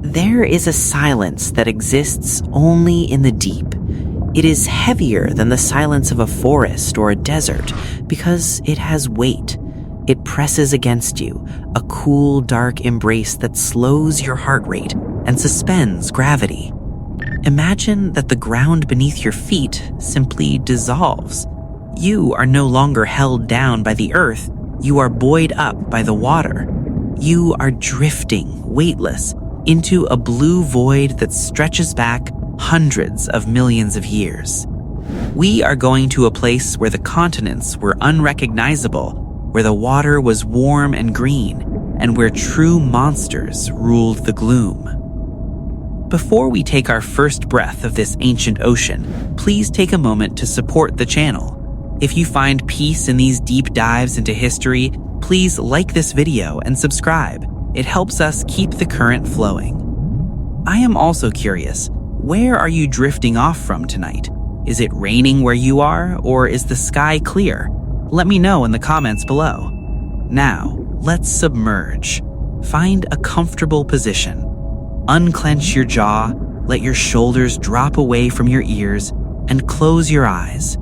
There is a silence that exists only in the deep. It is heavier than the silence of a forest or a desert because it has weight. It presses against you, a cool, dark embrace that slows your heart rate and suspends gravity. Imagine that the ground beneath your feet simply dissolves. You are no longer held down by the earth. You are buoyed up by the water. You are drifting, weightless, into a blue void that stretches back hundreds of millions of years. We are going to a place where the continents were unrecognizable, where the water was warm and green, and where true monsters ruled the gloom. Before we take our first breath of this ancient ocean, please take a moment to support the channel. If you find peace in these deep dives into history, please like this video and subscribe. It helps us keep the current flowing. I am also curious, where are you drifting off from tonight? Is it raining where you are, or is the sky clear? Let me know in the comments below. Now, let's submerge. Find a comfortable position. Unclench your jaw, let your shoulders drop away from your ears, and close your eyes.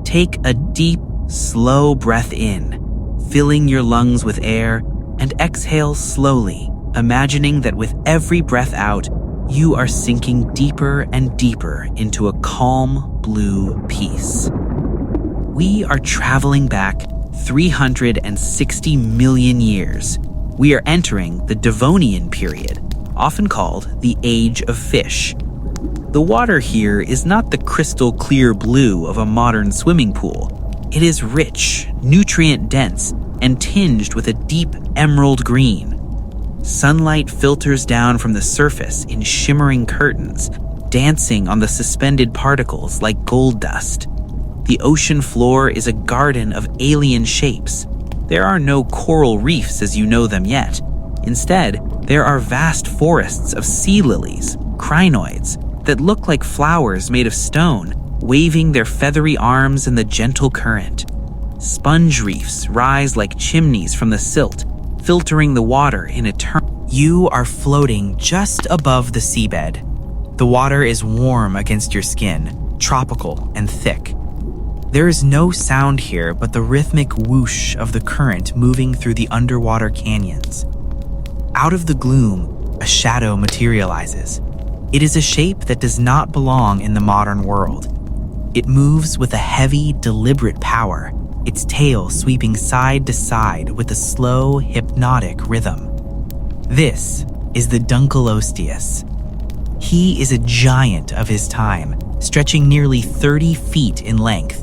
Take a deep, slow breath in, filling your lungs with air, and exhale slowly, imagining that with every breath out, you are sinking deeper and deeper into a calm, blue peace. We are traveling back 360 million years. We are entering the Devonian period, often called the Age of Fish. The water here is not the crystal clear blue of a modern swimming pool. It is rich, nutrient-dense, and tinged with a deep emerald green. Sunlight filters down from the surface in shimmering curtains, dancing on the suspended particles like gold dust. The ocean floor is a garden of alien shapes. There are no coral reefs as you know them yet. Instead, there are vast forests of sea lilies, crinoids, that look like flowers made of stone, waving their feathery arms in the gentle current. Sponge reefs rise like chimneys from the silt, filtering the water in a turn. You are floating just above the seabed. The water is warm against your skin, tropical and thick. There is no sound here but the rhythmic whoosh of the current moving through the underwater canyons. Out of the gloom, a shadow materializes. It is a shape that does not belong in the modern world. It moves with a heavy, deliberate power, its tail sweeping side to side with a slow, hypnotic rhythm. This is the Dunkleosteus. He is a giant of his time, stretching nearly 30 feet in length.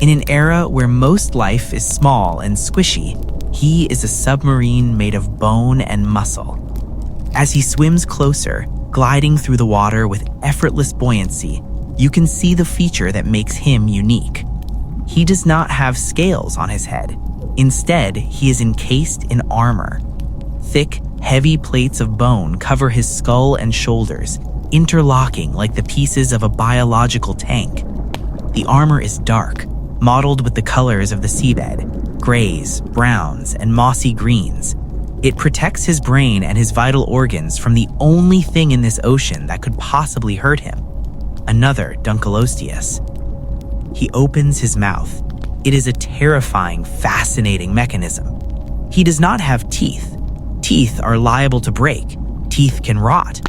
In an era where most life is small and squishy, he is a submarine made of bone and muscle. As he swims closer, gliding through the water with effortless buoyancy, you can see the feature that makes him unique. He does not have scales on his head. Instead, he is encased in armor. Thick, heavy plates of bone cover his skull and shoulders, interlocking like the pieces of a biological tank. The armor is dark, mottled with the colors of the seabed, grays, browns, and mossy greens. It protects his brain and his vital organs from the only thing in this ocean that could possibly hurt him: another Dunkleosteus. He opens his mouth. It is a terrifying, fascinating mechanism. He does not have teeth. Teeth are liable to break. Teeth can rot.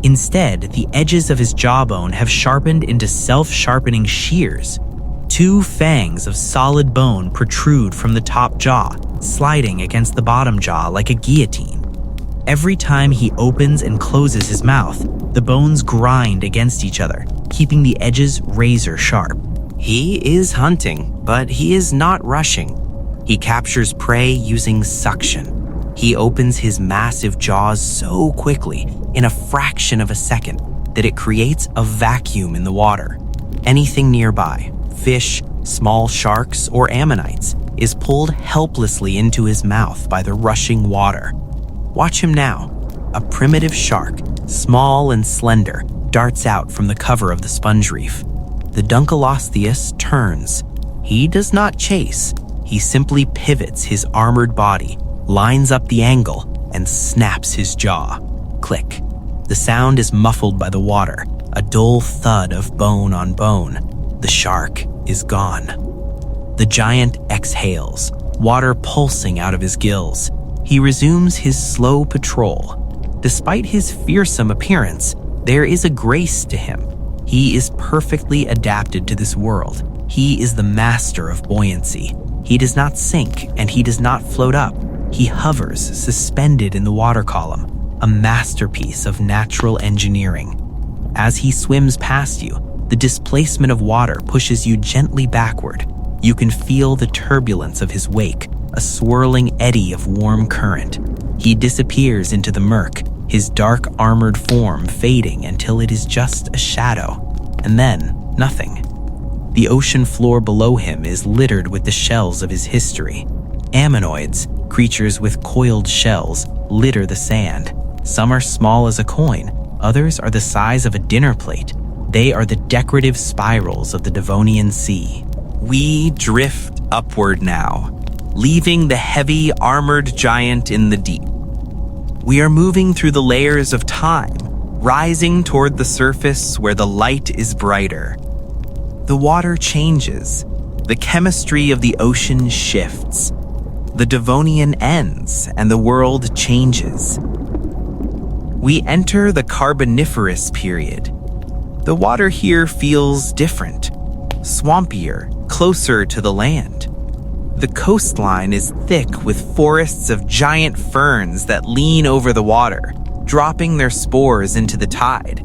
Instead, the edges of his jawbone have sharpened into self-sharpening shears. Two fangs of solid bone protrude from the top jaw, sliding against the bottom jaw like a guillotine. Every time he opens and closes his mouth, the bones grind against each other, keeping the edges razor sharp. He is hunting, but he is not rushing. He captures prey using suction. He opens his massive jaws so quickly, in a fraction of a second, that it creates a vacuum in the water. Anything nearby, fish, small sharks, or ammonites, is pulled helplessly into his mouth by the rushing water. Watch him now. A primitive shark, small and slender, darts out from the cover of the sponge reef. The Dunkleosteus turns. He does not chase. He simply pivots his armored body, lines up the angle, and snaps his jaw. Click. The The sound is muffled by the water, a dull thud of bone on bone. The shark is gone. The giant exhales, water pulsing out of his gills. He resumes his slow patrol. Despite his fearsome appearance, there is a grace to him. He is perfectly adapted to this world. He is the master of buoyancy. He does not sink and he does not float up. He hovers, suspended in the water column, a masterpiece of natural engineering. As he swims past you, the displacement of water pushes you gently backward. You can feel the turbulence of his wake, a swirling eddy of warm current. He disappears into the murk, his dark armored form fading until it is just a shadow, and then nothing. The ocean floor below him is littered with the shells of his history. Ammonoids, creatures with coiled shells, litter the sand. Some are small as a coin, others are the size of a dinner plate. They are the decorative spirals of the Devonian Sea. We drift upward now, leaving the heavy armored giant in the deep. We are moving through the layers of time, rising toward the surface where the light is brighter. The water changes. The chemistry of the ocean shifts. The Devonian ends and the world changes. We enter the Carboniferous period. The water here feels different, swampier, closer to the land. The coastline is thick with forests of giant ferns that lean over the water, dropping their spores into the tide.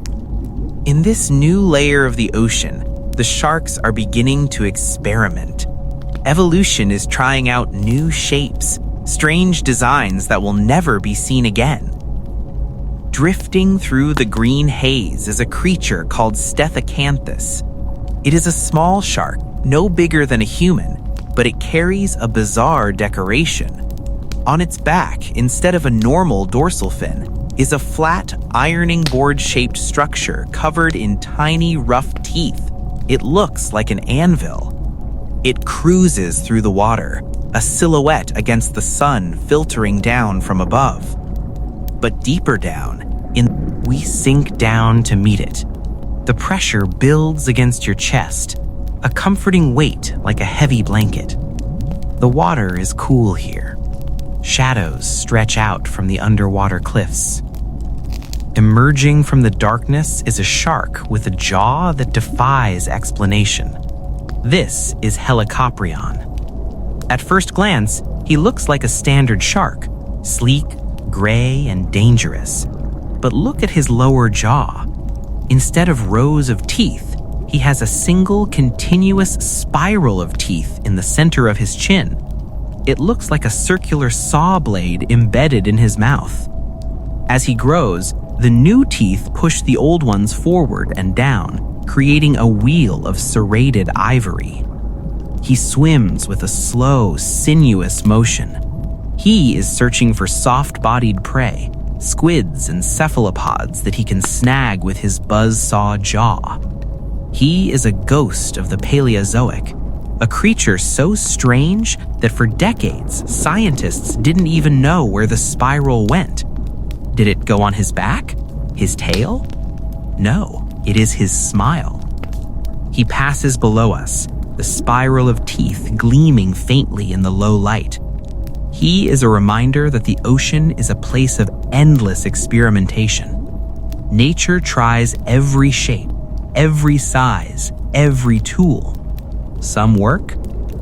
In this new layer of the ocean, the sharks are beginning to experiment. Evolution is trying out new shapes, strange designs that will never be seen again. Drifting through the green haze is a creature called Stethocanthus. It is a small shark, no bigger than a human, but it carries a bizarre decoration. On its back, instead of a normal dorsal fin, is a flat, ironing board-shaped structure covered in tiny, rough teeth. It looks like an anvil. It cruises through the water, a silhouette against the sun filtering down from above. But deeper down, we sink down to meet it. The pressure builds against your chest, a comforting weight like a heavy blanket. The water is cool here. Shadows stretch out from the underwater cliffs. Emerging from the darkness is a shark with a jaw that defies explanation. This is Helicoprion. At first glance, he looks like a standard shark, sleek, gray, and dangerous. But look at his lower jaw. Instead of rows of teeth, he has a single continuous spiral of teeth in the center of his chin. It looks like a circular saw blade embedded in his mouth. As he grows, the new teeth push the old ones forward and down, creating a wheel of serrated ivory. He swims with a slow, sinuous motion. He is searching for soft-bodied prey, squids and cephalopods that he can snag with his buzzsaw jaw. He is a ghost of the Paleozoic, a creature so strange that for decades, scientists didn't even know where the spiral went. Did it go on his back? His tail? No, it is his smile. He passes below us, the spiral of teeth gleaming faintly in the low light. He is a reminder that the ocean is a place of endless experimentation. Nature tries every shape, every size, every tool. Some work,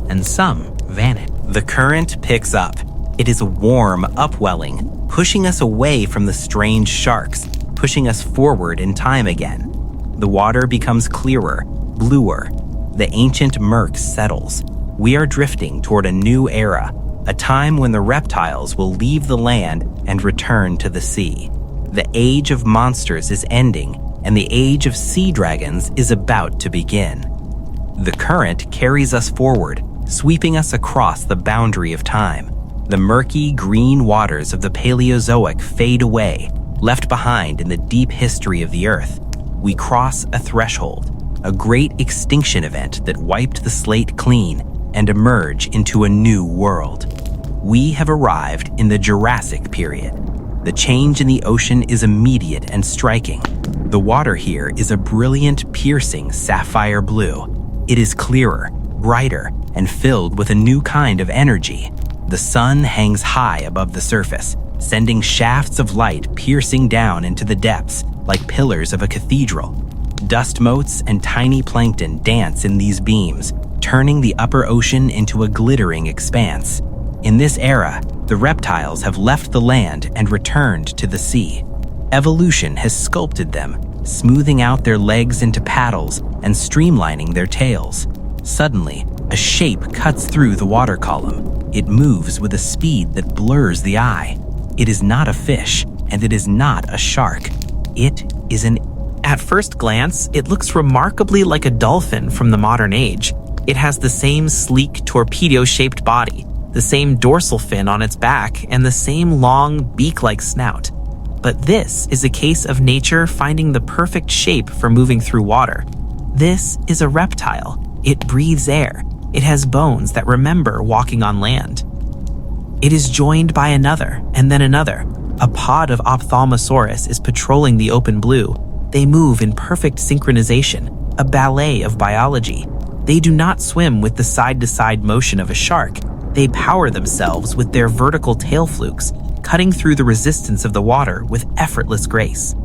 and some vanish. The current picks up. It is a warm upwelling, pushing us away from the strange sharks, pushing us forward in time again. The water becomes clearer, bluer. The ancient murk settles. We are drifting toward a new era, a time when the reptiles will leave the land and return to the sea. The age of monsters is ending, and the age of sea dragons is about to begin. The current carries us forward, sweeping us across the boundary of time. The murky green waters of the Paleozoic fade away, left behind in the deep history of the Earth. We cross a threshold, a great extinction event that wiped the slate clean, and emerge into a new world. We have arrived in the Jurassic period. The change in the ocean is immediate and striking. The water here is a brilliant, piercing sapphire blue. It is clearer, brighter, and filled with a new kind of energy. The sun hangs high above the surface, sending shafts of light piercing down into the depths like pillars of a cathedral. Dust motes and tiny plankton dance in these beams, turning the upper ocean into a glittering expanse. In this era, the reptiles have left the land and returned to the sea. Evolution has sculpted them, smoothing out their legs into paddles and streamlining their tails. Suddenly, a shape cuts through the water column. It moves with a speed that blurs the eye. It is not a fish, and it is not a shark. It is an... At first glance, it looks remarkably like a dolphin from the modern age. It has the same sleek, torpedo-shaped body, the same dorsal fin on its back, and the same long, beak-like snout. But this is a case of nature finding the perfect shape for moving through water. This is a reptile. It breathes air. It has bones that remember walking on land. It is joined by another, and then another. A pod of Ichthyosaurs is patrolling the open blue. They move in perfect synchronization, a ballet of biology. They do not swim with the side-to-side motion of a shark. They power themselves with their vertical tail flukes, cutting through the resistance of the water with effortless grace.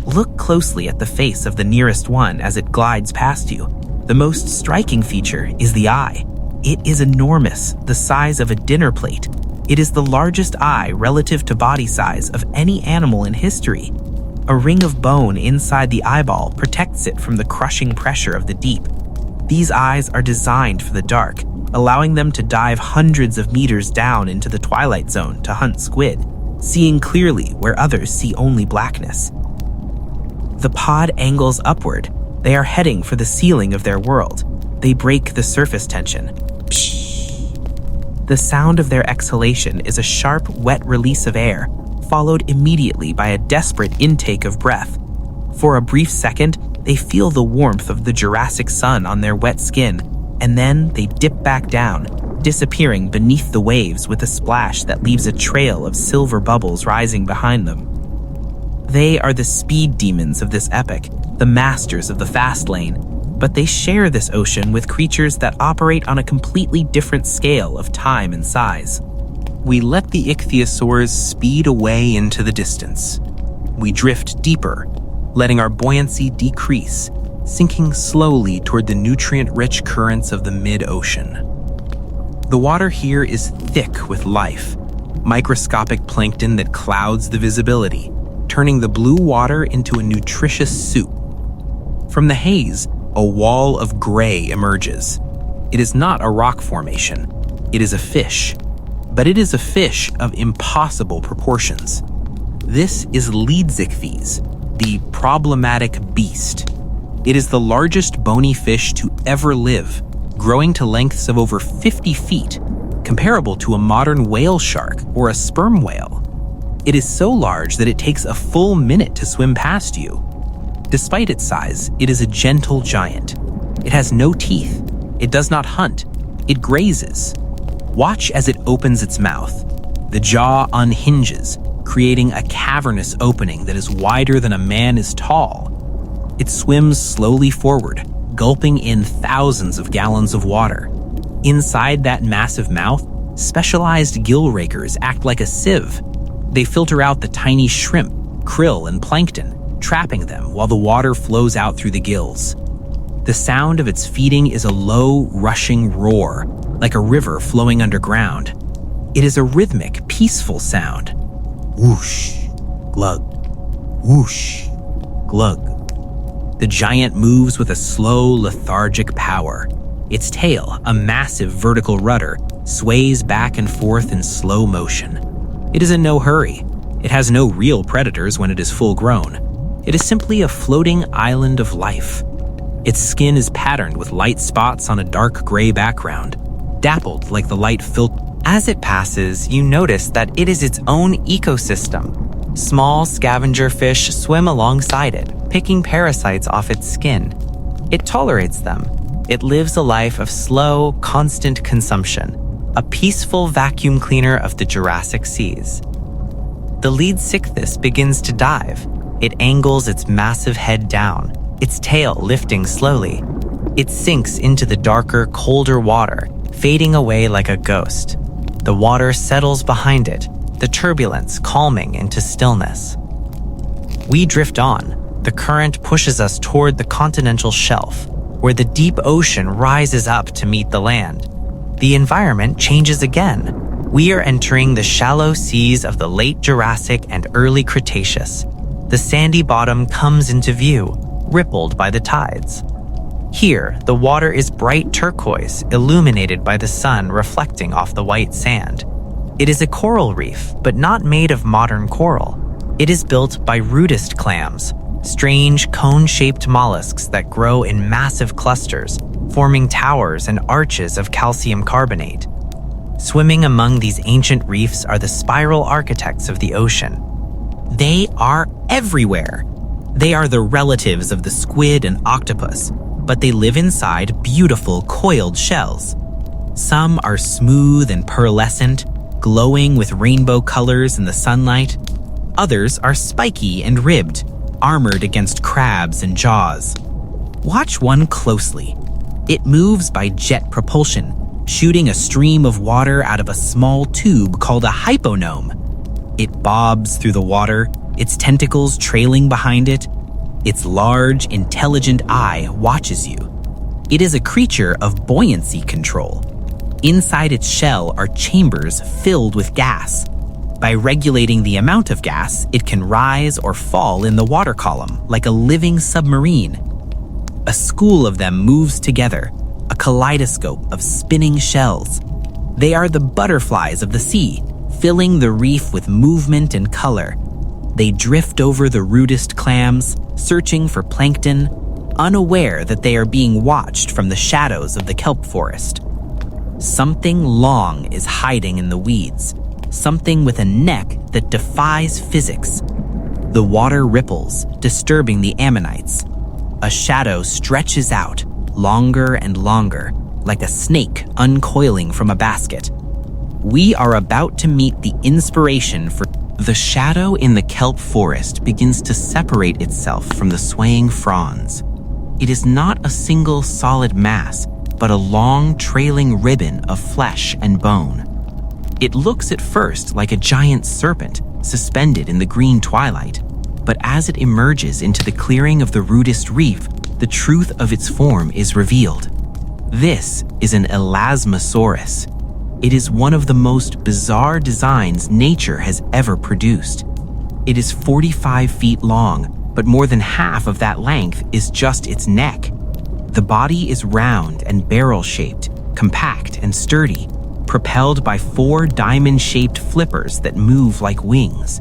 Look closely at the face of the nearest one as it glides past you. The most striking feature is the eye. It is enormous, the size of a dinner plate. It is the largest eye relative to body size of any animal in history. A ring of bone inside the eyeball protects it from the crushing pressure of the deep. These eyes are designed for the dark, allowing them to dive hundreds of meters down into the twilight zone to hunt squid, seeing clearly where others see only blackness. The pod angles upward. They are heading for the ceiling of their world. They break the surface tension. Pshh. The sound of their exhalation is a sharp, wet release of air, followed immediately by a desperate intake of breath. For a brief second, they feel the warmth of the Jurassic sun on their wet skin, and then they dip back down, disappearing beneath the waves with a splash that leaves a trail of silver bubbles rising behind them. They are the speed demons of this epic, the masters of the fast lane, but they share this ocean with creatures that operate on a completely different scale of time and size. We let the Ichthyosaurs speed away into the distance. We drift deeper, letting our buoyancy decrease, sinking slowly toward the nutrient-rich currents of the mid-ocean. The water here is thick with life, microscopic plankton that clouds the visibility, turning the blue water into a nutritious soup. From the haze, a wall of gray emerges. It is not a rock formation. It is a fish. But it is a fish of impossible proportions. This is Leedzichthys, the problematic beast. It is the largest bony fish to ever live, growing to lengths of over 50 feet, comparable to a modern whale shark or a sperm whale. It is so large that it takes a full minute to swim past you. Despite its size, it is a gentle giant. It has no teeth. It does not hunt. It grazes. Watch as it opens its mouth. The jaw unhinges, creating a cavernous opening that is wider than a man is tall. It swims slowly forward, gulping in thousands of gallons of water. Inside that massive mouth, specialized gill rakers act like a sieve. They filter out the tiny shrimp, krill, and plankton, trapping them while the water flows out through the gills. The sound of its feeding is a low, rushing roar, like a river flowing underground. It is a rhythmic, peaceful sound. Whoosh, glug, whoosh, glug. The giant moves with a slow, lethargic power. Its tail, a massive vertical rudder, sways back and forth in slow motion. It is in no hurry. It has no real predators when it is full grown. It is simply a floating island of life. Its skin is patterned with light spots on a dark gray background, dappled like the light filter. As it passes, you notice that it is its own ecosystem. Small scavenger fish swim alongside it, picking parasites off its skin. It tolerates them. It lives a life of slow, constant consumption, a peaceful vacuum cleaner of the Jurassic seas. The lead Ichthys begins to dive. It angles its massive head down, its tail lifting slowly. It sinks into the darker, colder water, fading away like a ghost. The water settles behind it, the turbulence calming into stillness. We drift on. The current pushes us toward the continental shelf, where the deep ocean rises up to meet the land. The environment changes again. We are entering the shallow seas of the late Jurassic and early Cretaceous. The sandy bottom comes into view, rippled by the tides. Here, the water is bright turquoise, illuminated by the sun reflecting off the white sand. It is a coral reef, but not made of modern coral. It is built by rudist clams, strange cone-shaped mollusks that grow in massive clusters, forming towers and arches of calcium carbonate. Swimming among these ancient reefs are the spiral architects of the ocean. They are everywhere. They are the relatives of the squid and octopus, but they live inside beautiful coiled shells. Some are smooth and pearlescent, glowing with rainbow colors in the sunlight. Others are spiky and ribbed, armored against crabs and jaws. Watch one closely. It moves by jet propulsion, shooting a stream of water out of a small tube called a hyponome. It bobs through the water, its tentacles trailing behind it. Its large, intelligent eye watches you. It is a creature of buoyancy control. Inside its shell are chambers filled with gas. By regulating the amount of gas, it can rise or fall in the water column like a living submarine. A school of them moves together, a kaleidoscope of spinning shells. They are the butterflies of the sea, filling the reef with movement and color. They drift over the rudest clams, searching for plankton, unaware that they are being watched from the shadows of the kelp forest. Something long is hiding in the weeds, something with a neck that defies physics. The water ripples, disturbing the ammonites. A shadow stretches out, longer and longer, like a snake uncoiling from a basket. We are about to meet the inspiration for... The shadow in the kelp forest begins to separate itself from the swaying fronds. It is not a single solid mass, but a long trailing ribbon of flesh and bone. It looks at first like a giant serpent suspended in the green twilight, but as it emerges into the clearing of the rudest reef, the truth of its form is revealed. This is an Elasmosaurus. It is one of the most bizarre designs nature has ever produced. It is 45 feet long, but more than half of that length is just its neck. The body is round and barrel-shaped, compact and sturdy, propelled by 4 diamond-shaped flippers that move like wings.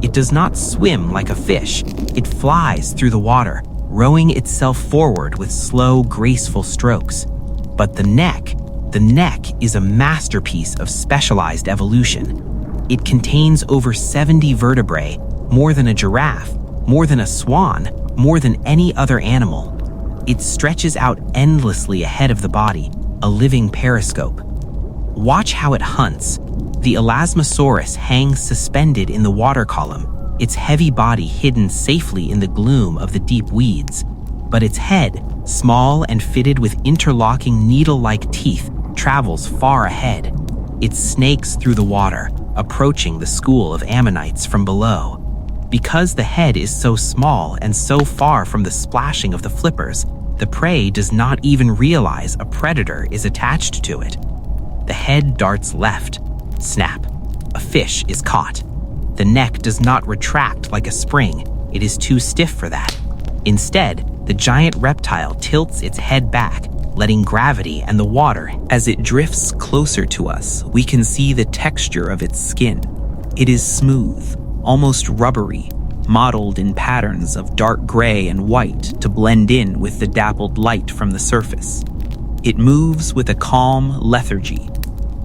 It does not swim like a fish. It flies through the water, rowing itself forward with slow, graceful strokes. But the neck is a masterpiece of specialized evolution. It contains over 70 vertebrae, more than a giraffe, more than a swan, more than any other animal. It stretches out endlessly ahead of the body, a living periscope. Watch how it hunts. The Elasmosaurus hangs suspended in the water column, its heavy body hidden safely in the gloom of the deep weeds. But its head, small and fitted with interlocking needle-like teeth, travels far ahead. It snakes through the water, approaching the school of ammonites from below. Because the head is so small and so far from the splashing of the flippers, the prey does not even realize a predator is attached to it. The head darts left. Snap. A fish is caught. The neck does not retract like a spring. It is too stiff for that. Instead, the giant reptile tilts its head back, letting gravity and the water. As it drifts closer to us, we can see the texture of its skin. It is smooth, almost rubbery, modeled in patterns of dark gray and white to blend in with the dappled light from the surface. It moves with a calm lethargy.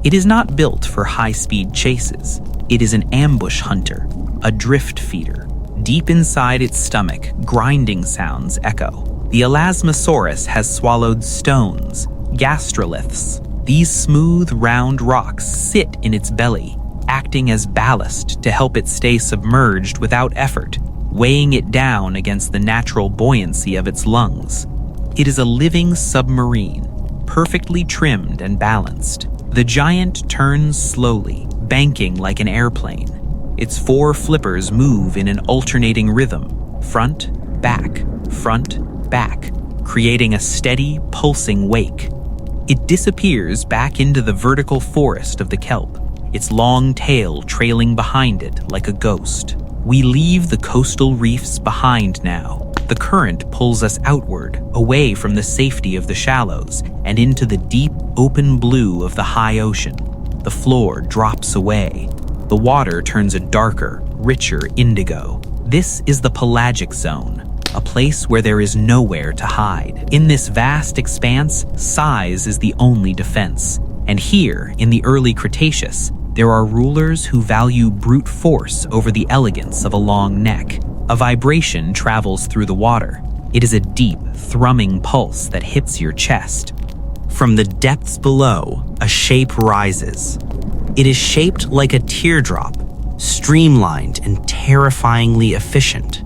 It is not built for high-speed chases. It is an ambush hunter, a drift feeder. Deep inside its stomach, grinding sounds echo. The Elasmosaurus has swallowed stones, gastroliths. These smooth, round rocks sit in its belly. acting as ballast to help it stay submerged without effort, weighing it down against the natural buoyancy of its lungs. It is a living submarine, perfectly trimmed and balanced. The giant turns slowly, banking like an airplane. Its 4 flippers move in an alternating rhythm, front, back, creating a steady, pulsing wake. It disappears back into the vertical forest of the kelp, its long tail trailing behind it like a ghost. We leave the coastal reefs behind now. The current pulls us outward, away from the safety of the shallows, and into the deep, open blue of the high ocean. The floor drops away. The water turns a darker, richer indigo. This is the pelagic zone, a place where there is nowhere to hide. In this vast expanse, size is the only defense. And here, in the early Cretaceous, there are rulers who value brute force over the elegance of a long neck. A vibration travels through the water. It is a deep, thrumming pulse that hits your chest. From the depths below, a shape rises. It is shaped like a teardrop, streamlined and terrifyingly efficient.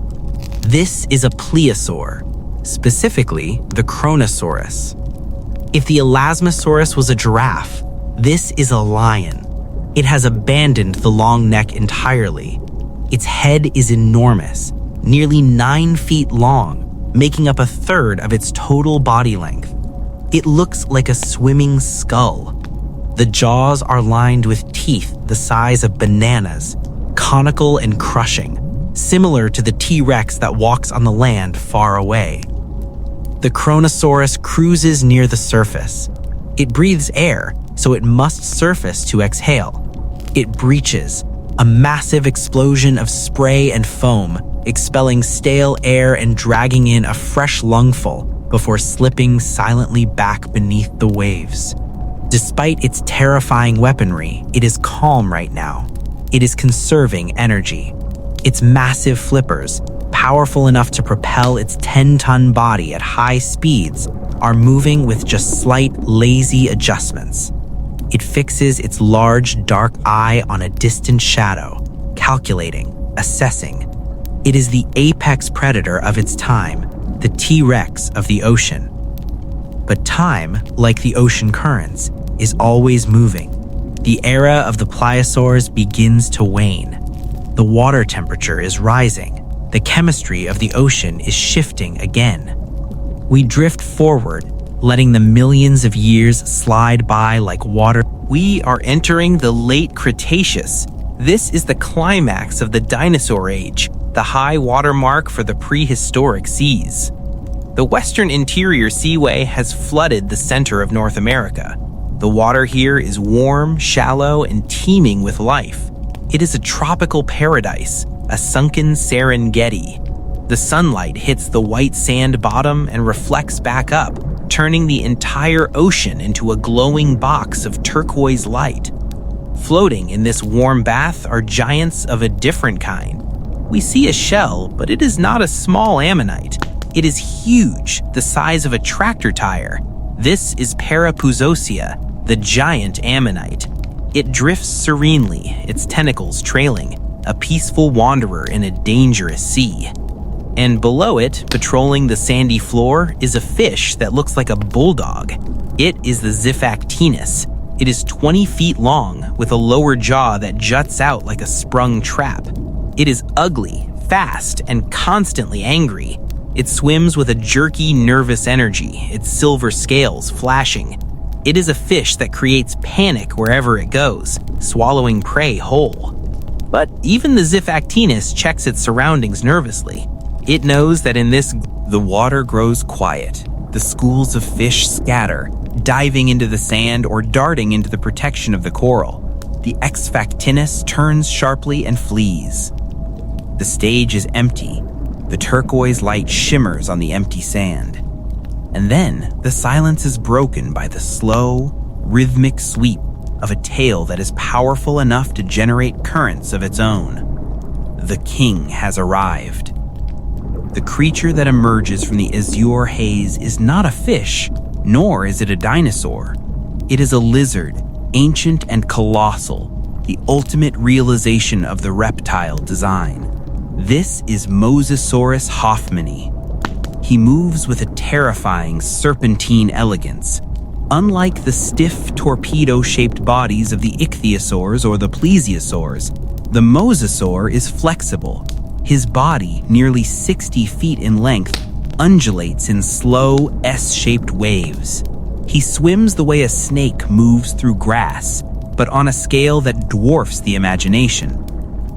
This is a plesiosaur, specifically the Cretaceous. If the Elasmosaurus was a giraffe, this is a lion. It has abandoned the long neck entirely. Its head is enormous, nearly 9 feet long, making up a third of its total body length. It looks like a swimming skull. The jaws are lined with teeth the size of bananas, conical and crushing, similar to the T-Rex that walks on the land far away. The Cretaceous cruises near the surface. It breathes air, so it must surface to exhale. It breaches, a massive explosion of spray and foam, expelling stale air and dragging in a fresh lungful before slipping silently back beneath the waves. Despite its terrifying weaponry, it is calm right now. It is conserving energy. Its massive flippers, powerful enough to propel its 10-ton body at high speeds, are moving with just slight, lazy adjustments. It fixes its large, dark eye on a distant shadow, calculating, assessing. It is the apex predator of its time, the T-Rex of the ocean. But time, like the ocean currents, is always moving. The era of the pliosaurs begins to wane. The water temperature is rising. The chemistry of the ocean is shifting again. We drift forward, letting the millions of years slide by like water. We are entering the late Cretaceous. This is the climax of the dinosaur age, the high water mark for the prehistoric seas. The western interior seaway has flooded the center of North America. The water here is warm, shallow, and teeming with life. It is a tropical paradise, a sunken Serengeti. The sunlight hits the white sand bottom and reflects back up, turning the entire ocean into a glowing box of turquoise light. Floating in this warm bath are giants of a different kind. We see a shell, but it is not a small ammonite. It is huge, the size of a tractor tire. This is Parapuzosia, the giant ammonite. It drifts serenely, its tentacles trailing, a peaceful wanderer in a dangerous sea. And below it, patrolling the sandy floor, is a fish that looks like a bulldog. It is the Xiphactinus. It is 20 feet long, with a lower jaw that juts out like a sprung trap. It is ugly, fast, and constantly angry. It swims with a jerky, nervous energy, its silver scales flashing. It is a fish that creates panic wherever it goes, swallowing prey whole. But even the Xiphactinus checks its surroundings nervously. It knows that in this, the water grows quiet. The schools of fish scatter, diving into the sand or darting into the protection of the coral. The Xiphactinus turns sharply and flees. The stage is empty. The turquoise light shimmers on the empty sand. And then the silence is broken by the slow, rhythmic sweep of a tail that is powerful enough to generate currents of its own. The king has arrived. The creature that emerges from the azure haze is not a fish, nor is it a dinosaur. It is a lizard, ancient and colossal, the ultimate realization of the reptile design. This is Mosasaurus hoffmanni. He moves with a terrifying serpentine elegance. Unlike the stiff, torpedo-shaped bodies of the Ichthyosaurs or the plesiosaurs, the mosasaur is flexible. His body, nearly 60 feet in length, undulates in slow, S-shaped waves. He swims the way a snake moves through grass, but on a scale that dwarfs the imagination.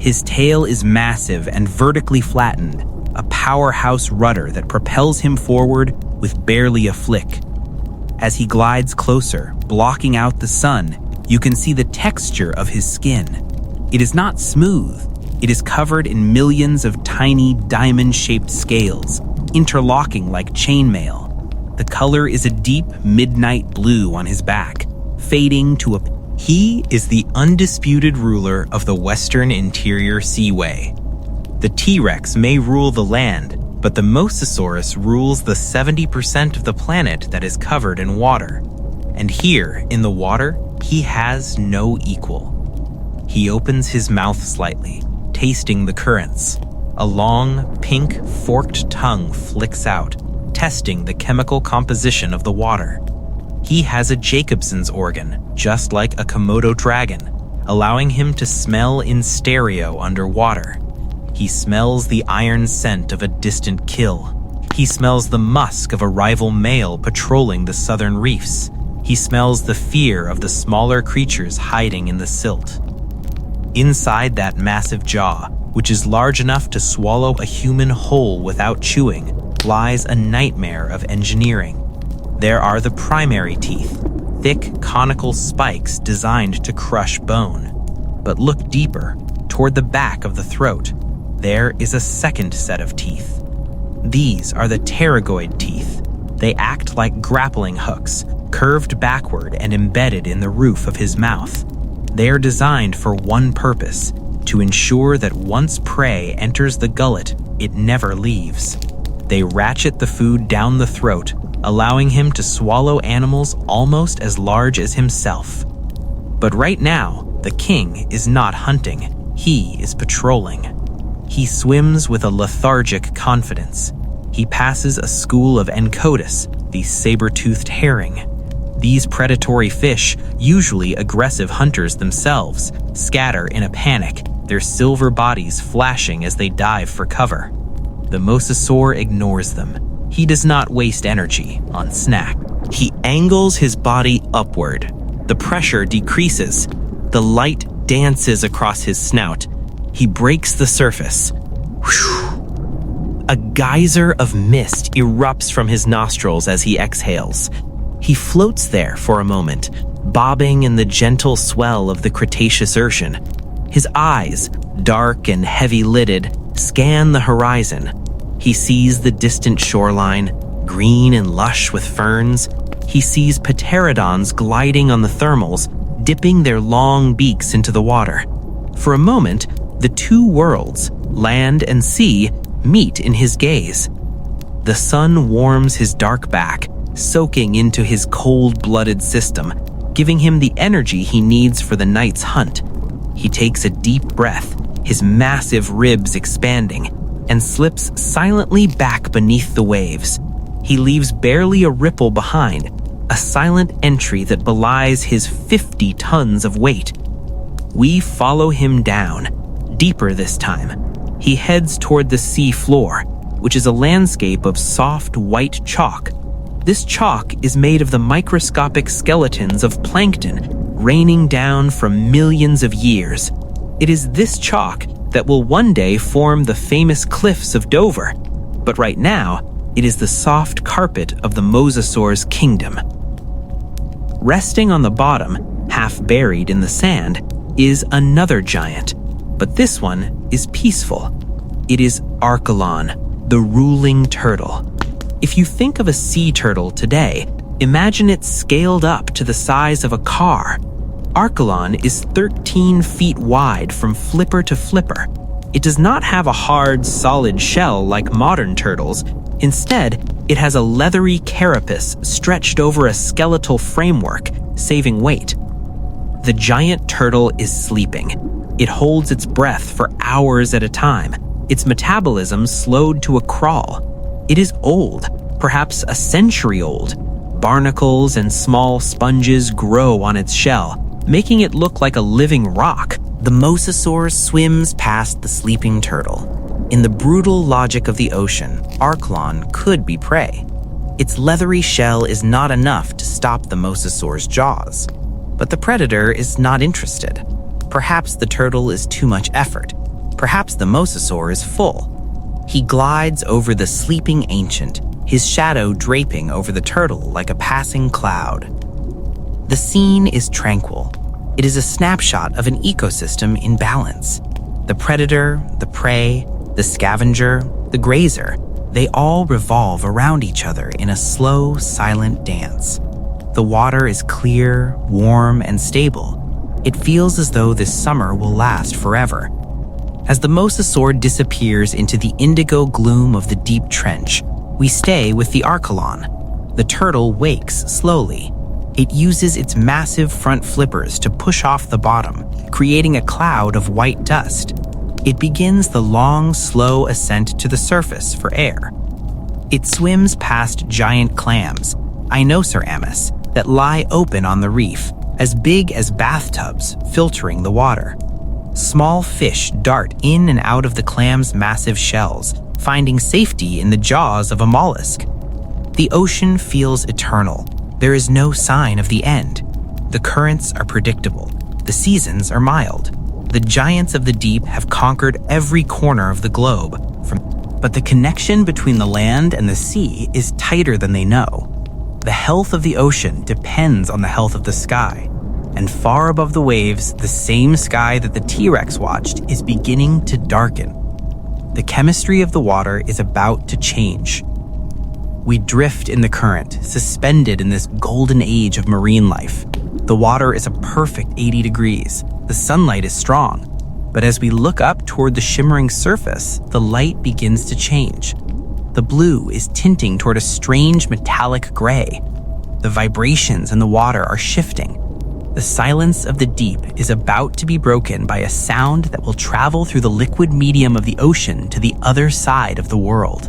His tail is massive and vertically flattened, a powerhouse rudder that propels him forward with barely a flick. As he glides closer, blocking out the sun, you can see the texture of his skin. It is not smooth. It is covered in millions of tiny diamond-shaped scales, interlocking like chainmail. The color is a deep midnight blue on his back, fading to a... He is the undisputed ruler of the Western Interior Seaway. The T-Rex may rule the land, but the Mosasaurus rules the 70% of the planet that is covered in water. And here, in the water, he has no equal. He opens his mouth slightly, tasting the currents. A long, pink, forked tongue flicks out, testing the chemical composition of the water. He has a Jacobson's organ, just like a Komodo dragon, allowing him to smell in stereo underwater. He smells the iron scent of a distant kill. He smells the musk of a rival male patrolling the southern reefs. He smells the fear of the smaller creatures hiding in the silt. Inside that massive jaw, which is large enough to swallow a human whole without chewing, lies a nightmare of engineering. There are the primary teeth, thick conical spikes designed to crush bone. But look deeper, toward the back of the throat. There is a second set of teeth. These are the pterygoid teeth. They act like grappling hooks, curved backward and embedded in the roof of his mouth. They are designed for one purpose, to ensure that once prey enters the gullet, it never leaves. They ratchet the food down the throat, allowing him to swallow animals almost as large as himself. But right now, the king is not hunting, he is patrolling. He swims with a lethargic confidence. He passes a school of Encodus, the saber-toothed herring. These predatory fish, usually aggressive hunters themselves, scatter in a panic, their silver bodies flashing as they dive for cover. The mosasaur ignores them. He does not waste energy on snack. He angles his body upward. The pressure decreases. The light dances across his snout. He breaks the surface. Whew. A geyser of mist erupts from his nostrils as he exhales. He floats there for a moment, bobbing in the gentle swell of the Cretaceous ocean. His eyes, dark and heavy-lidded, scan the horizon. He sees the distant shoreline, green and lush with ferns. He sees pterodons gliding on the thermals, dipping their long beaks into the water. For a moment, the two worlds, land and sea, meet in his gaze. The sun warms his dark back, soaking into his cold-blooded system, giving him the energy he needs for the night's hunt. He takes a deep breath, his massive ribs expanding, and slips silently back beneath the waves. He leaves barely a ripple behind, a silent entry that belies his 50 tons of weight. We follow him down, deeper this time. He heads toward the sea floor, which is a landscape of soft white chalk. This chalk is made of the microscopic skeletons of plankton raining down from millions of years. It is this chalk that will one day form the famous cliffs of Dover, but right now, it is the soft carpet of the mosasaur's kingdom. Resting on the bottom, half buried in the sand, is another giant, but this one is peaceful. It is Archelon, the ruling turtle. If you think of a sea turtle today, imagine it scaled up to the size of a car. Archelon is 13 feet wide from flipper to flipper. It does not have a hard, solid shell like modern turtles. Instead, it has a leathery carapace stretched over a skeletal framework, saving weight. The giant turtle is sleeping. It holds its breath for hours at a time, its metabolism slowed to a crawl. It is old, perhaps a century old. Barnacles and small sponges grow on its shell, making it look like a living rock. The Mosasaurus swims past the sleeping turtle. In the brutal logic of the ocean, Archelon could be prey. Its leathery shell is not enough to stop the Mosasaur's jaws. But the predator is not interested. Perhaps the turtle is too much effort. Perhaps the Mosasaur is full. He glides over the sleeping ancient, his shadow draping over the turtle like a passing cloud. The scene is tranquil. It is a snapshot of an ecosystem in balance. The predator, the prey, the scavenger, the grazer, they all revolve around each other in a slow, silent dance. The water is clear, warm, and stable. It feels as though this summer will last forever. As the Mosasaur disappears into the indigo gloom of the deep trench, we stay with the Archelon. The turtle wakes slowly. It uses its massive front flippers to push off the bottom, creating a cloud of white dust. It begins the long, slow ascent to the surface for air. It swims past giant clams, Ichthyosaurs, that lie open on the reef, as big as bathtubs, filtering the water. Small fish dart in and out of the clam's massive shells, finding safety in the jaws of a mollusk. The ocean feels eternal. There is no sign of the end. The currents are predictable. The seasons are mild. The giants of the deep have conquered every corner of the globe. But the connection between the land and the sea is tighter than they know. The health of the ocean depends on the health of the sky. And far above the waves, the same sky that the T-Rex watched is beginning to darken. The chemistry of the water is about to change. We drift in the current, suspended in this golden age of marine life. The water is a perfect 80 degrees. The sunlight is strong. But as we look up toward the shimmering surface, the light begins to change. The blue is tinting toward a strange metallic gray. The vibrations in the water are shifting. The silence of the deep is about to be broken by a sound that will travel through the liquid medium of the ocean to the other side of the world.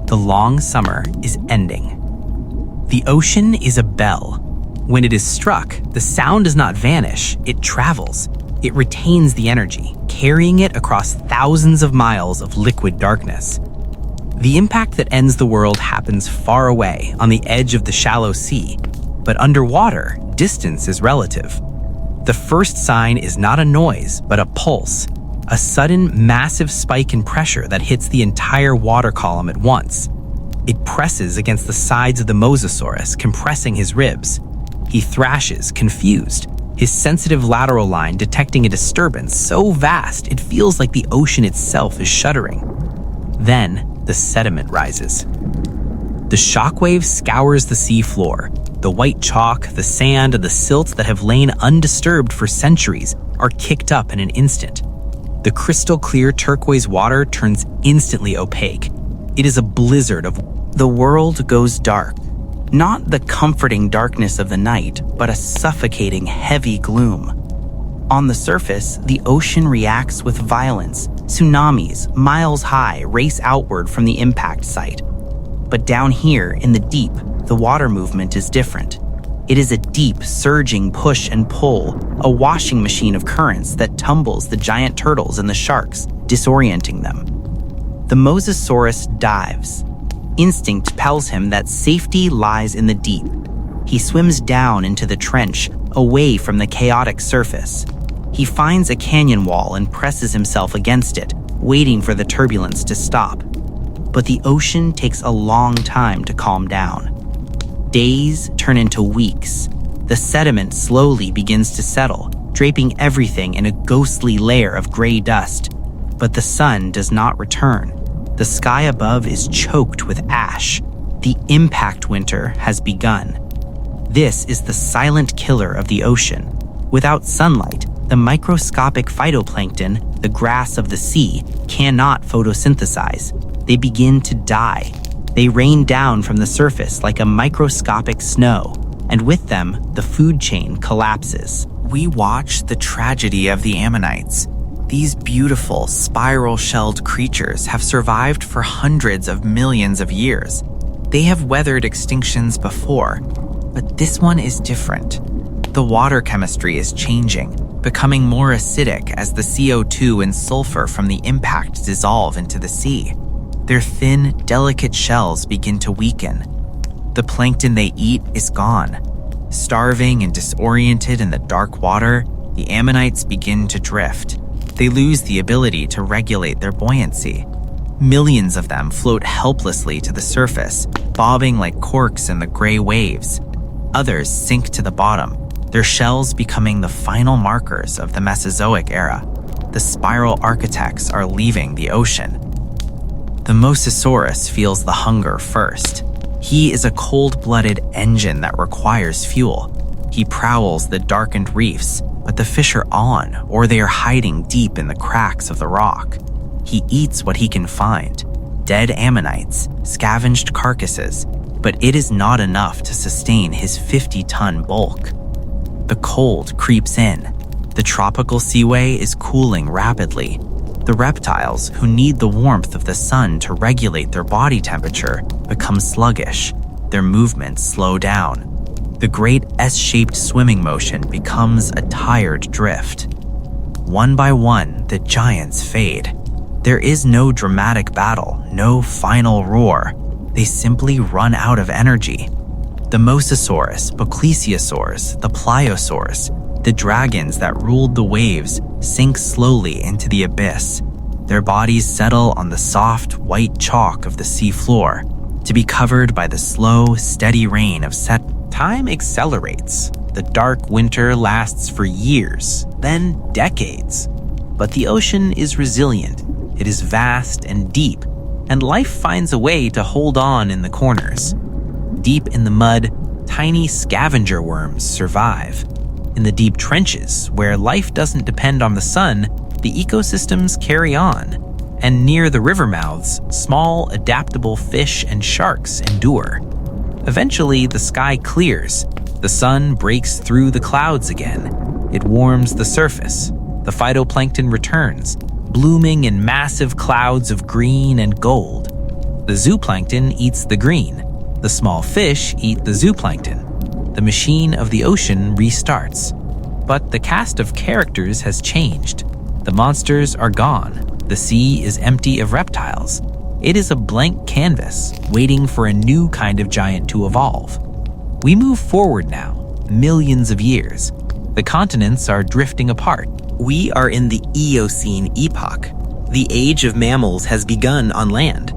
The long summer is ending. The ocean is a bell. When it is struck, the sound does not vanish, it travels. It retains the energy, carrying it across thousands of miles of liquid darkness. The impact that ends the world happens far away, on the edge of the shallow sea. But underwater, distance is relative. The first sign is not a noise, but a pulse. A sudden, massive spike in pressure that hits the entire water column at once. It presses against the sides of the Mosasaurus, compressing his ribs. He thrashes, confused, his sensitive lateral line detecting a disturbance so vast it feels like the ocean itself is shuddering. Then, the sediment rises. The shockwave scours the sea floor. The white chalk, the sand, and the silts that have lain undisturbed for centuries are kicked up in an instant. The crystal clear turquoise water turns instantly opaque. It is a blizzard of... The world goes dark. Not the comforting darkness of the night, but a suffocating, heavy gloom. On the surface, the ocean reacts with violence. Tsunamis, miles high, race outward from the impact site. But down here, in the deep, the water movement is different. It is a deep, surging push and pull, a washing machine of currents that tumbles the giant turtles and the sharks, disorienting them. The Mosasaurus dives. Instinct tells him that safety lies in the deep. He swims down into the trench, away from the chaotic surface. He finds a canyon wall and presses himself against it, waiting for the turbulence to stop. But the ocean takes a long time to calm down. Days turn into weeks. The sediment slowly begins to settle, draping everything in a ghostly layer of gray dust. But the sun does not return. The sky above is choked with ash. The impact winter has begun. This is the silent killer of the ocean. Without sunlight, the microscopic phytoplankton, the grass of the sea, cannot photosynthesize. They begin to die. They rain down from the surface like a microscopic snow, and with them, the food chain collapses. we watch the tragedy of the ammonites. These beautiful, spiral-shelled creatures have survived for hundreds of millions of years. They have weathered extinctions before, but this one is different. The water chemistry is changing, becoming more acidic as the CO2 and sulfur from the impact dissolve into the sea. Their thin, delicate shells begin to weaken. The plankton they eat is gone. Starving and disoriented in the dark water, the ammonites begin to drift. They lose the ability to regulate their buoyancy. Millions of them float helplessly to the surface, bobbing like corks in the gray waves. Others sink to the bottom, their shells becoming the final markers of the Mesozoic era. The spiral architects are leaving the ocean. The Mosasaurus feels the hunger first. He is a cold-blooded engine that requires fuel. He prowls the darkened reefs, but the fish are on, or they are hiding deep in the cracks of the rock. He eats what he can find, dead ammonites, scavenged carcasses, but it is not enough to sustain his 50-ton bulk. The cold creeps in. The tropical seaway is cooling rapidly. The reptiles, who need the warmth of the sun to regulate their body temperature, become sluggish. Their movements slow down. The great S-shaped swimming motion becomes a tired drift. One by one, the giants fade. There is no dramatic battle, no final roar. They simply run out of energy. The Mosasaurus, Ichthyosaurs, the pliosaurs, the dragons that ruled the waves, sink slowly into the abyss. Their bodies settle on the soft, white chalk of the sea floor, to be covered by the slow, steady rain of set. Time accelerates. The dark winter lasts for years, then decades. But the ocean is resilient. It is vast and deep, and life finds a way to hold on in the corners. Deep in the mud, tiny scavenger worms survive. In the deep trenches, where life doesn't depend on the sun, the ecosystems carry on. And near the river mouths, small, adaptable fish and sharks endure. Eventually, the sky clears. The sun breaks through the clouds again. It warms the surface. The phytoplankton returns, blooming in massive clouds of green and gold. The zooplankton eats the green. The small fish eat the zooplankton. The machine of the ocean restarts. But the cast of characters has changed. The monsters are gone. The sea is empty of reptiles. It is a blank canvas, waiting for a new kind of giant to evolve. We move forward now, millions of years. The continents are drifting apart. We are in the Eocene epoch. The age of mammals has begun on land.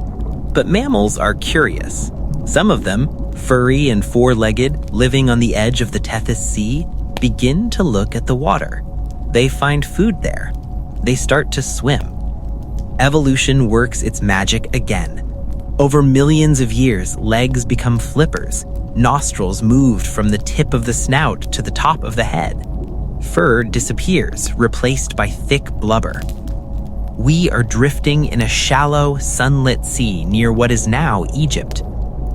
But mammals are curious. Some of them, furry and four-legged, living on the edge of the Tethys Sea, begin to look at the water. They find food there. They start to swim. Evolution works its magic again. Over millions of years, legs become flippers. Nostrils moved from the tip of the snout to the top of the head. Fur disappears, replaced by thick blubber. We are drifting in a shallow, sunlit sea near what is now Egypt.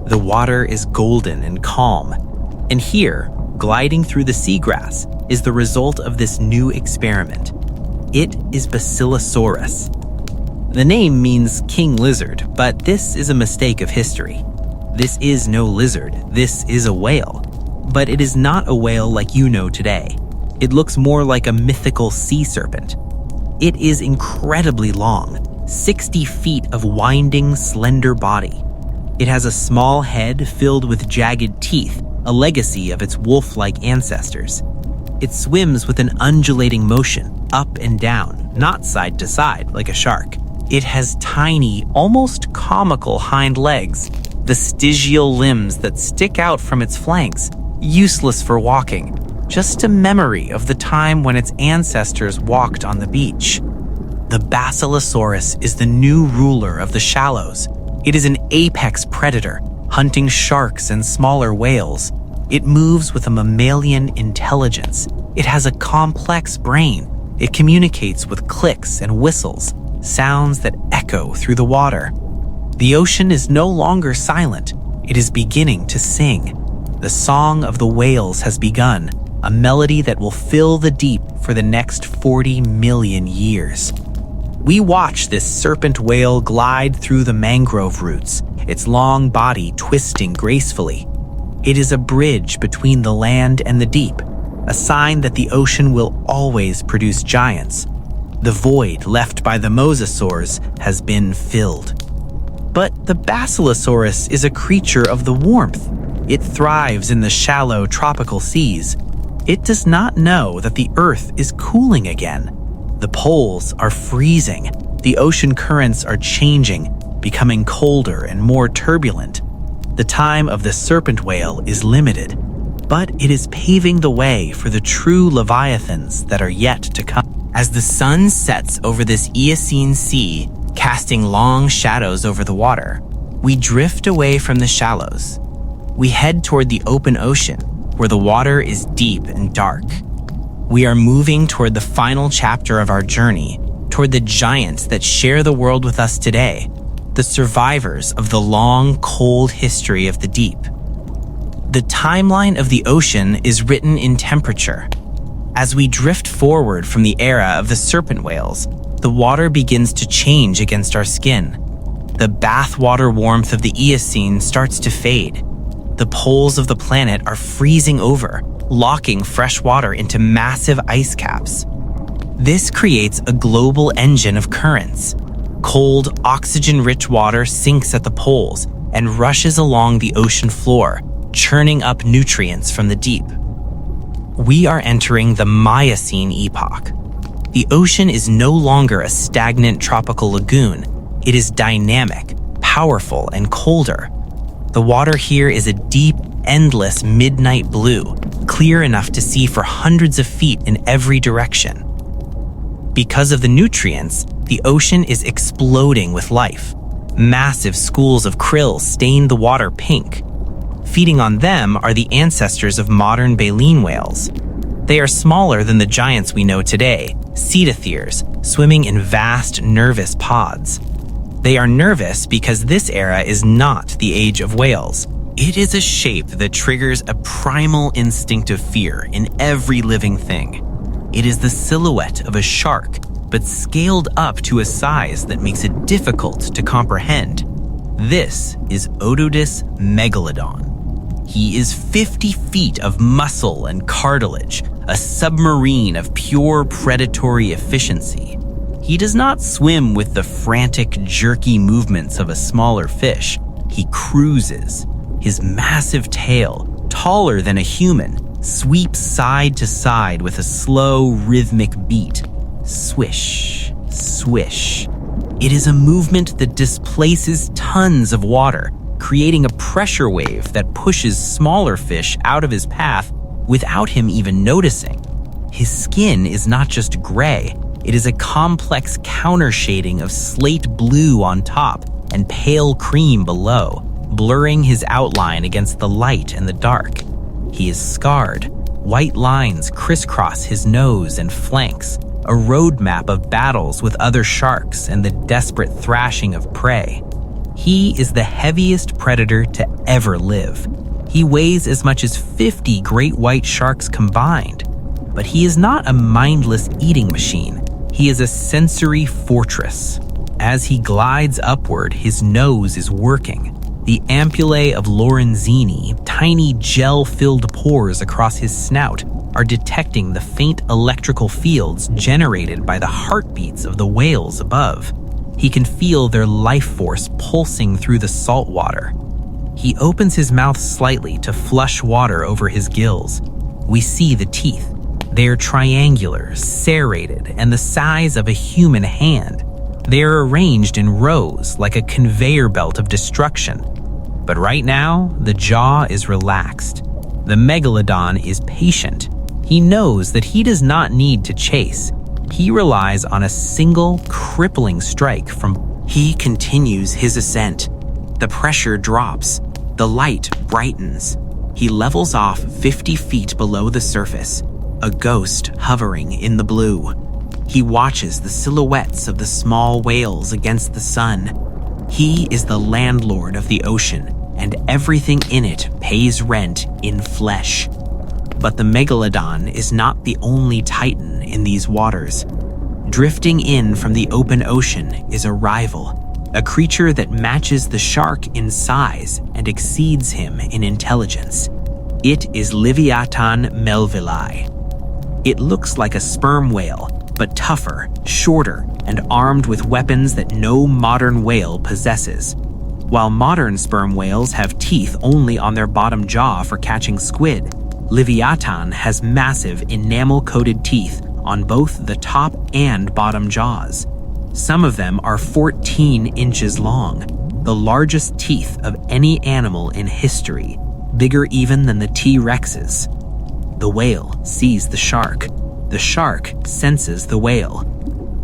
The water is golden and calm. And here, gliding through the seagrass, is the result of this new experiment. It is Basilosaurus. The name means king lizard, but this is a mistake of history. This is no lizard, this is a whale. But it is not a whale like you know today. It looks more like a mythical sea serpent. It is incredibly long, 60 feet of winding, slender body. It has a small head filled with jagged teeth, a legacy of its wolf-like ancestors. It swims with an undulating motion, up and down, not side to side like a shark. It has tiny, almost comical hind legs, vestigial limbs that stick out from its flanks, useless for walking, just a memory of the time when its ancestors walked on the beach. The Basilosaurus is the new ruler of the shallows. It is an apex predator, hunting sharks and smaller whales. It moves with a mammalian intelligence. It has a complex brain. It communicates with clicks and whistles, sounds that echo through the water. The ocean is no longer silent. It is beginning to sing. The song of the whales has begun. a melody that will fill the deep for the next 40 million years. We watch this serpent whale glide through the mangrove roots, its long body twisting gracefully. It is a bridge between the land and the deep, a sign that the ocean will always produce giants. The void left by the Mosasaurus has been filled. But the Basilosaurus is a creature of the warmth. It thrives in the shallow tropical seas. It does not know that the Earth is cooling again. The poles are freezing. The ocean currents are changing, becoming colder and more turbulent. The time of the serpent whale is limited, but it is paving the way for the true leviathans that are yet to come. As the sun sets over this Eocene sea, casting long shadows over the water, we drift away from the shallows. We head toward the open ocean, where the water is deep and dark. We are moving toward the final chapter of our journey, toward the giants that share the world with us today, the survivors of the long, cold history of the deep. The timeline of the ocean is written in temperature. As we drift forward from the era of the serpent whales, the water begins to change against our skin. The bathwater warmth of the Eocene starts to fade. The poles of the planet are freezing over, locking fresh water into massive ice caps. This creates a global engine of currents. Cold, oxygen-rich water sinks at the poles and rushes along the ocean floor, churning up nutrients from the deep. We are entering the Miocene epoch. The ocean is no longer a stagnant tropical lagoon. It is dynamic, powerful, and colder. The water here is a deep, endless midnight blue, clear enough to see for hundreds of feet in every direction. Because of the nutrients, the ocean is exploding with life. Massive schools of krill stain the water pink. Feeding on them are the ancestors of modern baleen whales. They are smaller than the giants we know today, cetatheres, swimming in vast, nervous pods. They are nervous because this era is not the age of whales. It is a shape that triggers a primal instinct of fear in every living thing. It is the silhouette of a shark, but scaled up to a size that makes it difficult to comprehend. This is Otodus megalodon. He is 50 feet of muscle and cartilage, a submarine of pure predatory efficiency. He does not swim with the frantic, jerky movements of a smaller fish. He cruises. His massive tail, taller than a human, sweeps side to side with a slow, rhythmic beat. Swish, swish. It is a movement that displaces tons of water, creating a pressure wave that pushes smaller fish out of his path without him even noticing. His skin is not just gray, it is a complex countershading of slate blue on top and pale cream below, blurring his outline against the light and the dark. He is scarred. White lines crisscross his nose and flanks, a roadmap of battles with other sharks and the desperate thrashing of prey. He is the heaviest predator to ever live. He weighs as much as 50 great white sharks combined. But he is not a mindless eating machine. He is a sensory fortress. As he glides upward, his nose is working. The ampullae of Lorenzini, tiny gel-filled pores across his snout, are detecting the faint electrical fields generated by the heartbeats of the whales above. He can feel their life force pulsing through the salt water. He opens his mouth slightly to flush water over his gills. We see the teeth. They are triangular, serrated, and the size of a human hand. They are arranged in rows like a conveyor belt of destruction. But right now, the jaw is relaxed. The megalodon is patient. He knows that he does not need to chase. He relies on a single, crippling strike from... He continues his ascent. The pressure drops. The light brightens. He levels off 50 feet below the surface, a ghost hovering in the blue. He watches the silhouettes of the small whales against the sun. He is the landlord of the ocean, and everything in it pays rent in flesh. But the megalodon is not the only titan in these waters. Drifting in from the open ocean is a rival, a creature that matches the shark in size and exceeds him in intelligence. It is Leviathan melvillei. It looks like a sperm whale, but tougher, shorter, and armed with weapons that no modern whale possesses. While modern sperm whales have teeth only on their bottom jaw for catching squid, Leviathan has massive enamel-coated teeth on both the top and bottom jaws. Some of them are 14 inches long, the largest teeth of any animal in history, bigger even than the T-Rexes. The whale sees the shark. The shark senses the whale.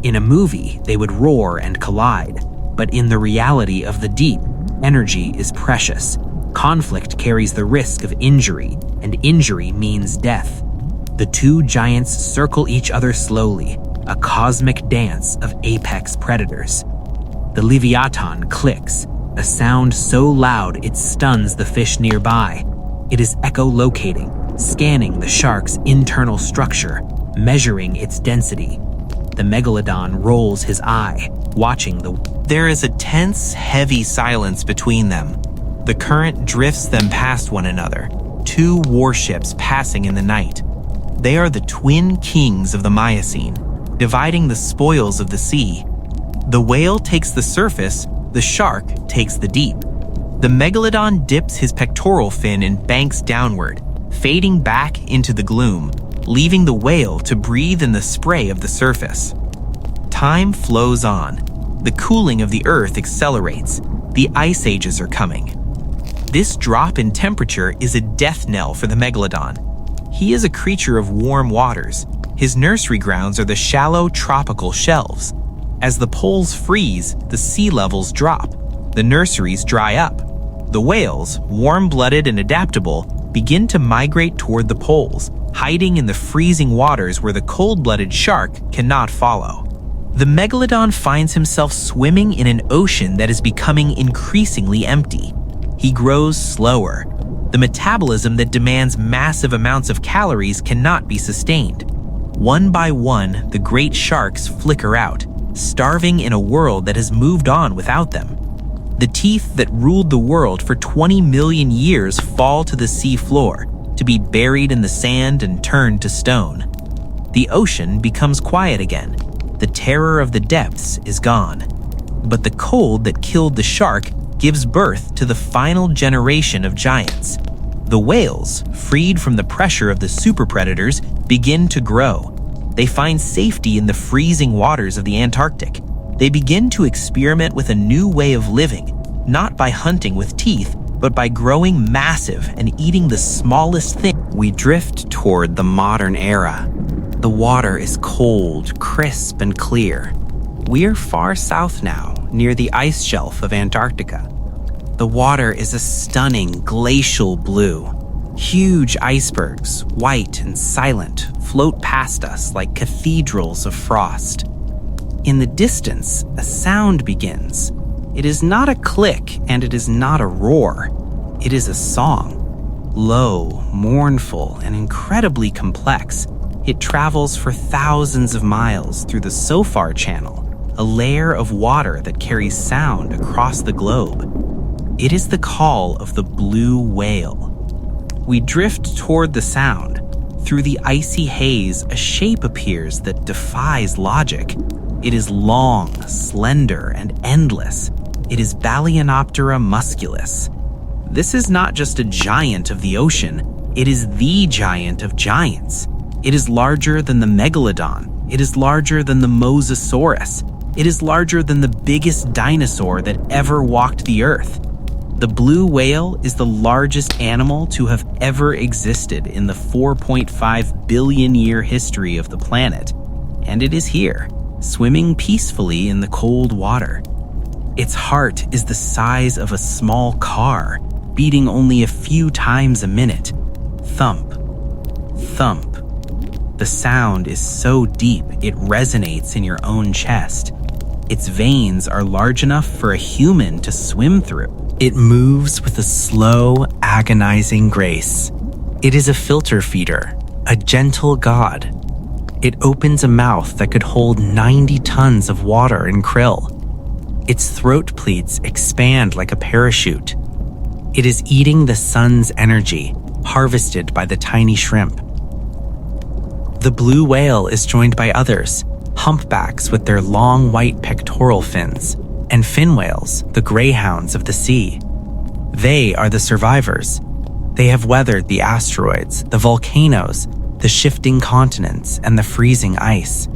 In a movie, they would roar and collide, but in the reality of the deep, energy is precious. Conflict carries the risk of injury, and injury means death. The two giants circle each other slowly, a cosmic dance of apex predators. The Leviathan clicks, a sound so loud it stuns the fish nearby. It is echolocating, scanning the shark's internal structure, measuring its density. The megalodon rolls his eye, watching the... There is a tense, heavy silence between them. The current drifts them past one another, two warships passing in the night. They are the twin kings of the Miocene, dividing the spoils of the sea. The whale takes the surface, the shark takes the deep. The megalodon dips his pectoral fin and banks downward, fading back into the gloom, leaving the whale to breathe in the spray of the surface. Time flows on. The cooling of the earth accelerates. The ice ages are coming. This drop in temperature is a death knell for the megalodon. He is a creature of warm waters. His nursery grounds are the shallow tropical shelves. As the poles freeze, the sea levels drop. The nurseries dry up. The whales, warm-blooded and adaptable, begin to migrate toward the poles, hiding in the freezing waters where the cold-blooded shark cannot follow. The megalodon finds himself swimming in an ocean that is becoming increasingly empty. He grows slower. The metabolism that demands massive amounts of calories cannot be sustained. One by one, the great sharks flicker out, starving in a world that has moved on without them. The teeth that ruled the world for 20 million years fall to the sea floor, to be buried in the sand and turned to stone. The ocean becomes quiet again. The terror of the depths is gone. But the cold that killed the shark gives birth to the final generation of giants. The whales, freed from the pressure of the superpredators, begin to grow. They find safety in the freezing waters of the Antarctic. They begin to experiment with a new way of living, not by hunting with teeth, but by growing massive and eating the smallest thing. We drift toward the modern era. The water is cold, crisp, and clear. We're far south now, near the ice shelf of Antarctica. The water is a stunning glacial blue. Huge icebergs, white and silent, float past us like cathedrals of frost. In the distance, a sound begins. It is not a click and it is not a roar. It is a song. Low, mournful, and incredibly complex. It travels for thousands of miles through the Sofar Channel, a layer of water that carries sound across the globe. It is the call of the blue whale. We drift toward the sound. Through the icy haze, a shape appears that defies logic. It is long, slender, and endless. It is Balaenoptera musculus. This is not just a giant of the ocean, it is the giant of giants. It is larger than the megalodon. It is larger than the Mosasaurus. It is larger than the biggest dinosaur that ever walked the earth. The blue whale is the largest animal to have ever existed in the 4.5 billion year history of the planet. And it is here, swimming peacefully in the cold water. Its heart is the size of a small car, beating only a few times a minute. Thump, thump. The sound is so deep it resonates in your own chest. Its veins are large enough for a human to swim through. It moves with a slow, agonizing grace. It is a filter feeder, a gentle god. It opens a mouth that could hold 90 tons of water and krill. Its throat pleats expand like a parachute. It is eating the sun's energy, harvested by the tiny shrimp. The blue whale is joined by others, humpbacks with their long white pectoral fins, and fin whales, the greyhounds of the sea. They are the survivors. They have weathered the asteroids, the volcanoes, the shifting continents, and the freezing ice.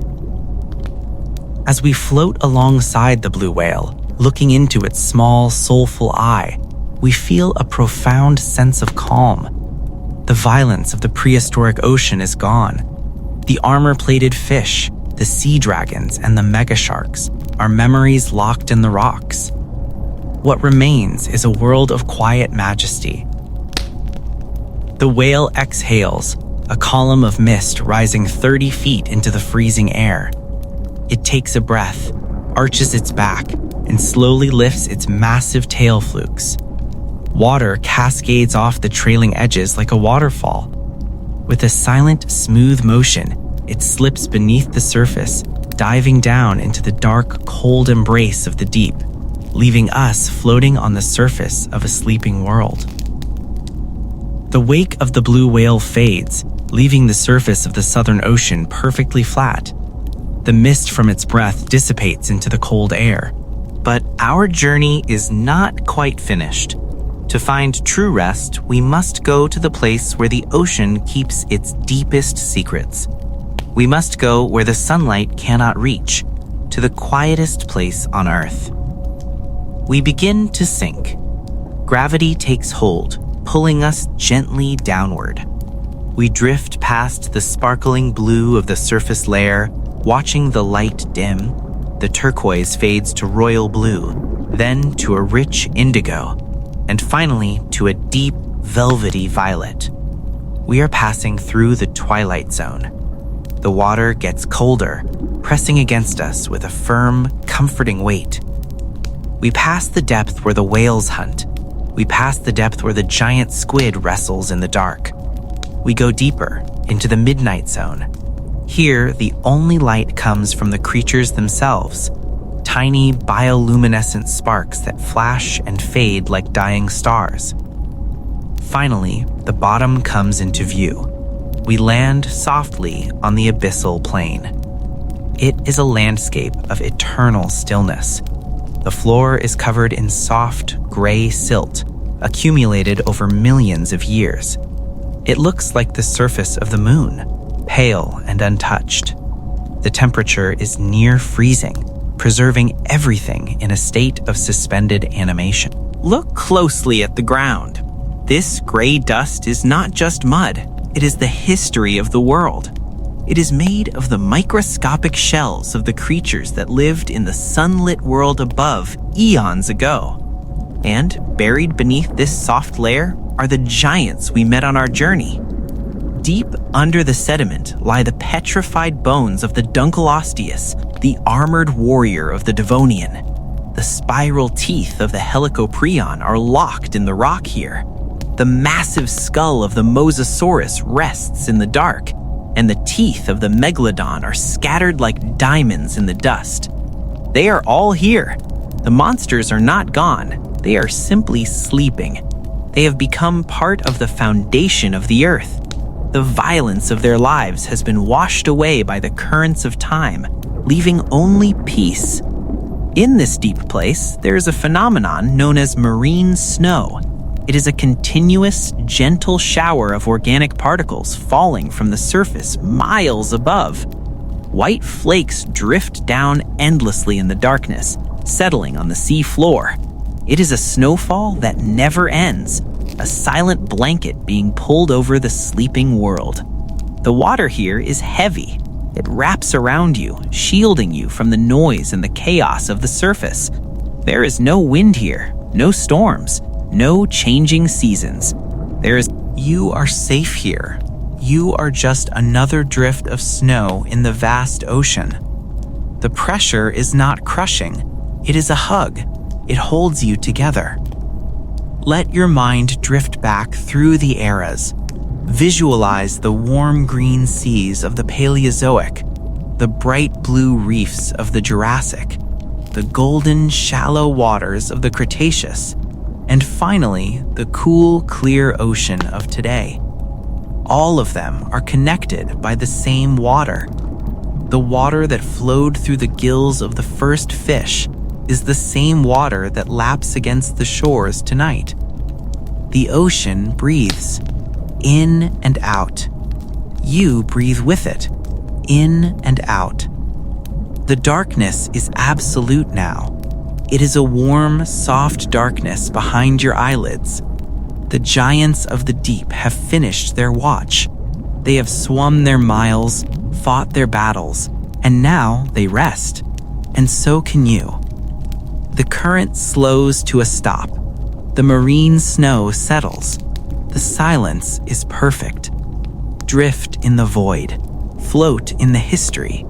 As we float alongside the blue whale, looking into its small, soulful eye, we feel a profound sense of calm. The violence of the prehistoric ocean is gone. The armor-plated fish, the sea dragons, and the megasharks are memories locked in the rocks. What remains is a world of quiet majesty. The whale exhales, a column of mist rising 30 feet into the freezing air. It takes a breath, arches its back, and slowly lifts its massive tail flukes. Water cascades off the trailing edges like a waterfall. With a silent, smooth motion, it slips beneath the surface, diving down into the dark, cold embrace of the deep, leaving us floating on the surface of a sleeping world. The wake of the blue whale fades, leaving the surface of the Southern Ocean perfectly flat. The mist from its breath dissipates into the cold air. But our journey is not quite finished. To find true rest, we must go to the place where the ocean keeps its deepest secrets. We must go where the sunlight cannot reach, to the quietest place on Earth. We begin to sink. Gravity takes hold, pulling us gently downward. We drift past the sparkling blue of the surface layer, watching the light dim. The turquoise fades to royal blue, then to a rich indigo, and finally to a deep, velvety violet. We are passing through the twilight zone. The water gets colder, pressing against us with a firm, comforting weight. We pass the depth where the whales hunt. We pass the depth where the giant squid wrestles in the dark. We go deeper, into the midnight zone. Here, the only light comes from the creatures themselves, tiny bioluminescent sparks that flash and fade like dying stars. Finally, the bottom comes into view. We land softly on the abyssal plain. It is a landscape of eternal stillness. The floor is covered in soft, gray silt, accumulated over millions of years. It looks like the surface of the moon, pale and untouched. The temperature is near freezing, preserving everything in a state of suspended animation. Look closely at the ground. This gray dust is not just mud, it is the history of the world. It is made of the microscopic shells of the creatures that lived in the sunlit world above eons ago. And buried beneath this soft layer are the giants we met on our journey. Deep under the sediment lie the petrified bones of the Dunkleosteus, the armored warrior of the Devonian. The spiral teeth of the helicoprion are locked in the rock here. The massive skull of the Mosasaurus rests in the dark, and the teeth of the megalodon are scattered like diamonds in the dust. They are all here. The monsters are not gone. They are simply sleeping. They have become part of the foundation of the earth. The violence of their lives has been washed away by the currents of time, leaving only peace. In this deep place, there is a phenomenon known as marine snow. It is a continuous, gentle shower of organic particles falling from the surface miles above. White flakes drift down endlessly in the darkness, settling on the sea floor. It is a snowfall that never ends, a silent blanket being pulled over the sleeping world. The water here is heavy. It wraps around you, shielding you from the noise and the chaos of the surface. There is no wind here, no storms, no changing seasons. You are safe here. You are just another drift of snow in the vast ocean. The pressure is not crushing. It is a hug. It holds you together. Let your mind drift back through the eras. Visualize the warm green seas of the Paleozoic, the bright blue reefs of the Jurassic, the golden shallow waters of the Cretaceous, and finally, the cool, clear ocean of today. All of them are connected by the same water. The water that flowed through the gills of the first fish is the same water that laps against the shores tonight. The ocean breathes, in and out. You breathe with it, in and out. The darkness is absolute now. It is a warm, soft darkness behind your eyelids. The giants of the deep have finished their watch. They have swum their miles, fought their battles, and now they rest. And so can you. The current slows to a stop. The marine snow settles. The silence is perfect. Drift in the void. Float in the history.